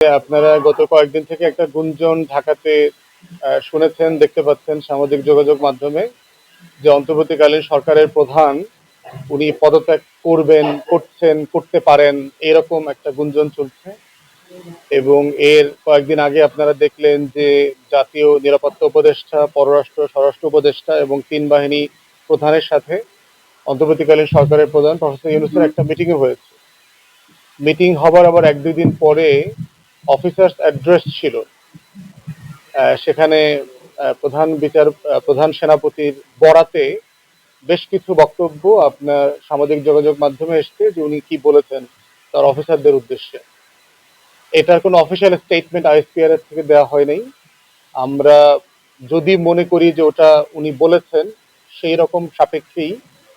আপনারা গত কয়েকদিন থেকে একটা গুঞ্জন ঢাকাতে শুনেছেন, দেখতে পাচ্ছেন সামাজিক যোগাযোগ মাধ্যমে যে অন্তর্বর্তীকালীন সরকারের প্রধান উনি পদত্যাগ করবেন, করছেন, করতে পারেন, এরকম একটা গুঞ্জন চলছে। এবং এর কয়েকদিন আগে আপনারা দেখলেন যে জাতীয় নিরাপত্তা উপদেষ্টা, পররাষ্ট্র স্বরাষ্ট্র উপদেষ্টা এবং তিন বাহিনী প্রধানের সাথে অন্তর্বর্তীকালীন সরকারের প্রধান প্রফেসর ইউনূসের একটা মিটিং হয়েছে। মিটিং হবার আবার এক দুই দিন পরে অফিসার্স অ্যাড্রেস ছিল। সেখানে প্রধান সেনাপতির বরাতে বেশ কিছু বক্তব্য আপনার সামাজিক যোগাযোগ মাধ্যমে এসছে যে উনি কি বলেছেন তার অফিসারদের উদ্দেশ্যে। এটার কোনো অফিসিয়াল স্টেটমেন্ট আইএসপিআর এর থেকে দেওয়া হয় নাই। আমরা যদি মনে করি যে ওটা উনি বলেছেন সেই রকম সাপেক্ষেই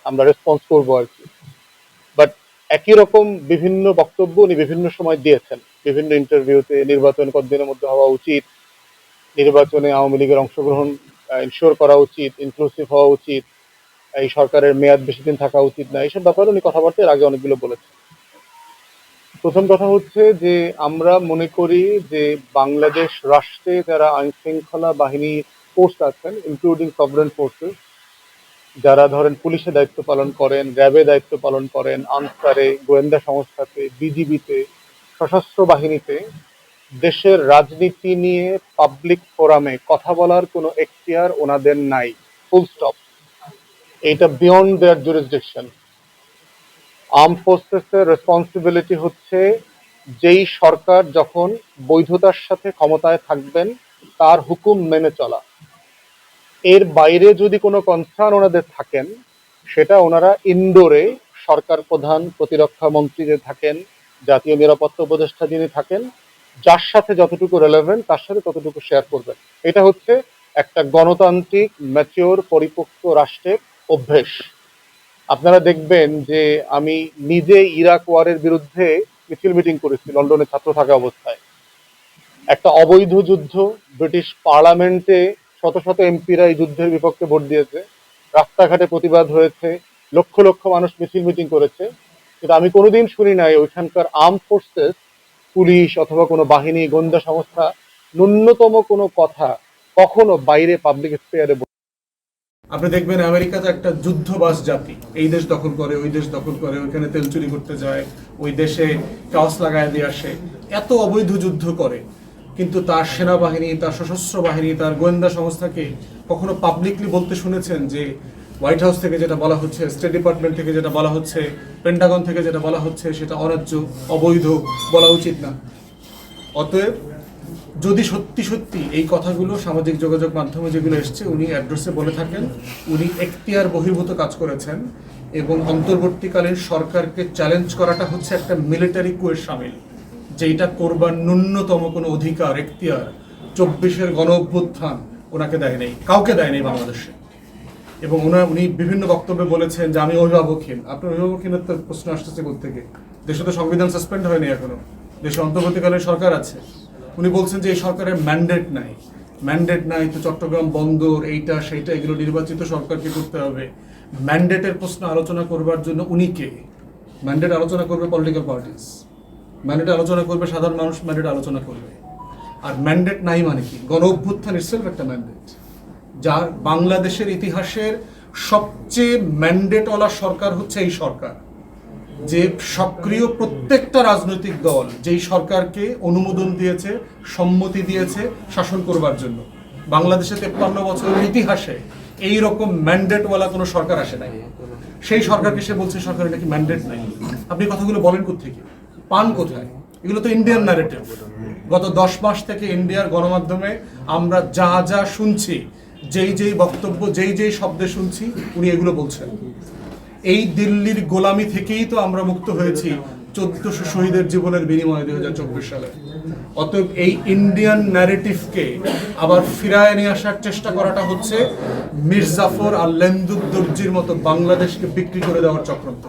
আমরা রেসপন্স করবো আর কি। বাট একই রকম বিভিন্ন বক্তব্য উনি বিভিন্ন সময় দিয়েছেন, বিভিন্ন ইন্টারভিউতে। নির্বাচন কতদিনের মধ্যে হওয়া উচিত, নির্বাচনে আওয়ামী লীগের অংশগ্রহণ ইনশিওর করা উচিত, ইনক্লুসিভ হওয়া উচিত, এই সরকারের মেয়াদ বেশি দিন থাকা উচিত না, এইসব ব্যাপারে উনি কথাবার্তা এর আগে অনেকগুলো বলেছেন। প্রথম কথা হচ্ছে যে আমরা মনে করি যে বাংলাদেশ রাষ্ট্রে যারা আইন শৃঙ্খলা বাহিনী ফোর্স আছেন, ইনক্লুডিং সভরেন ফোর্সেস, যারা ধরেন পুলিশে দায়িত্ব পালন করেন, র্যাবে দায়িত্ব পালন করেন, আনসারে, গোয়েন্দা সংস্থাতে, বিজিবিতে, সশস্ত্র বাহিনীতে, দেশের রাজনীতি নিয়ে পাবলিক ফোরামে কথা বলার কোনো এখতিয়ার ওনাদের নাই, ফুল স্টপ। এটা বিয়ন্ড দেয়ার জুরিসডিকশন। আর্ম ফোর্সেসের রেসপন্সিবিলিটি হচ্ছে যেই সরকার যখন বৈধতার সাথে ক্ষমতায় থাকবেন তার হুকুম মেনে চলা। এর বাইরে যদি কোনো কনসার্ন ওনাদের থাকেন সেটা ওনারা ইনডোরে সরকার প্রধান, প্রতিরক্ষা মন্ত্রী যে থাকেন, জাতীয় নিরাপত্তা উপদেষ্টা যিনি থাকেন, যার সাথে যতটুকু রেলেভেন্ট তার সাথে ততটুকু শেয়ার করবেন। এটা হচ্ছে একটা গণতান্ত্রিক ম্যাচিওর পরিপক্ক রাষ্ট্রের অভ্যেস। আপনারা দেখবেন যে আমি নিজে ইরাক ওয়ারের বিরুদ্ধে মিছিল মিটিং করেছি লন্ডনে ছাত্র থাকা অবস্থায়। একটা অবৈধ যুদ্ধ, ব্রিটিশ পার্লামেন্টে শত শত এমপিরা এই যুদ্ধের বিপক্ষে ভোট দিয়েছে, রাস্তাঘাটে প্রতিবাদ হয়েছে, লক্ষ লক্ষ মানুষ মিছিল মিটিং করেছে। কিন্তু আমি কোনোদিন শুনি নাই ওইখানকার আর্ম ফোর্সেস, পুলিশ অথবা কোনো বাহিনী, গোয়েন্দা সংস্থা ন্যূনতম কোনো কথা কখনো বাইরে পাবলিক স্পেয়ারে। আপনি দেখবেন আমেরিকাতে একটা যুদ্ধবাজ জাতি, এই দেশ দখল করে, ওই দেশ দখল করে, ওইখানে তেল চুরি করতে যায়, ওই দেশে টস লাগায় দিয়ে আসে, এত অবৈধ যুদ্ধ করে, কিন্তু তার সেনাবাহিনী, তার সশস্ত্র বাহিনী, তার গোয়েন্দা সংস্থাকে কখনো পাবলিকলি বলতে শুনেছেন যে হোয়াইট হাউস থেকে যেটা বলা হচ্ছে, স্টেট ডিপার্টমেন্ট থেকে যেটা বলা হচ্ছে, পেন্টাগন থেকে যেটা বলা হচ্ছে সেটা অন্যায্য, অবৈধ, বলা উচিত না? অতএব যদি সত্যি সত্যি এই কথাগুলো সামাজিক যোগাযোগ মাধ্যমে যেগুলো এসছে উনি অ্যাড্রেসে বলে থাকেন, উনি এখতিয়ার বহির্ভূত কাজ করেছেন এবং অন্তর্বর্তীকালীন সরকারকে চ্যালেঞ্জ করাটা হচ্ছে একটা মিলিটারি কুয়ের সামিল, যেটা করবার ন্যূনতম কোনো অধিকার, এখতিয়ার 24-এর গণ অভ্যুত্থান ওনাকে দেয় নেই, কাউকে দেয় নেই বাংলাদেশে। এবং উনি বিভিন্ন বক্তব্যে বলেছেন যে আমি অভিভাবকহীন। আপনার অভিভাবকহীনতার প্রশ্ন আসতেছে কোত্থেকে? দেশে তো সংবিধান সাসপেন্ড হয়নি এখনো, দেশে অন্তর্বর্তীকালীন সরকার আছে। উনি বলছেন যে এই সরকারের ম্যান্ডেট নাই, তো চট্টগ্রাম বন্দর এইটা সেইটা এগুলো নির্বাচিত সরকারকে করতে হবে। ম্যান্ডেটের প্রশ্ন আলোচনা করবার জন্য উনি কে? ম্যান্ডেট আলোচনা করবে পলিটিক্যাল পার্টিস, ম্যান্ডেট আলোচনা করবে সাধারণ মানুষ, ম্যান্ডেট আলোচনা করবে। আর ম্যান্ডেট নাই মানে কি? গণ অভ্যুত্থান ইটসেলফ একটা ম্যান্ডেট, যার বাংলাদেশের ইতিহাসের সবচেয়ে ম্যান্ডেটওয়ালা সরকার হচ্ছে এই সরকার, যে সক্রিয় প্রত্যেকটা রাজনৈতিক দল যেই সরকারকে অনুমোদন দিয়েছে, সম্মতি দিয়েছে শাসন করবার জন্য। বাংলাদেশে 53 বছরের ইতিহাসে এই রকম ম্যান্ডেটওয়ালা কোনো সরকার আসে নাই। সেই সরকারকে সে বলছে সরকারের নাকি ম্যান্ডেট নাই। আপনি কথাগুলো বলেন কোত্থেকে, পান কোথায়? এগুলো তো ইন্ডিয়ান ন্যারেটিভ। গত 10 মাস থেকে ইন্ডিয়ার গণমাধ্যমে আমরা যা যা শুনছি, যেই বক্তব্য, যেই শব্দে শুনছি, উনি এগুলো বলছেন। এই দিল্লির গোলামি থেকেই তো আমরা মুক্ত হয়েছি 1400 শহীদের জীবনের বিনিময়ে 2024 সালে। অতএব এই ইন্ডিয়ান ন্যারেটিভকে আবার ফিরায় নিয়ে আসার চেষ্টা করাটা হচ্ছে মির্জাফর আর লেন্দুক দর্জির মতো বাংলাদেশকে বিক্রি করে দেওয়ার চক্রান্ত।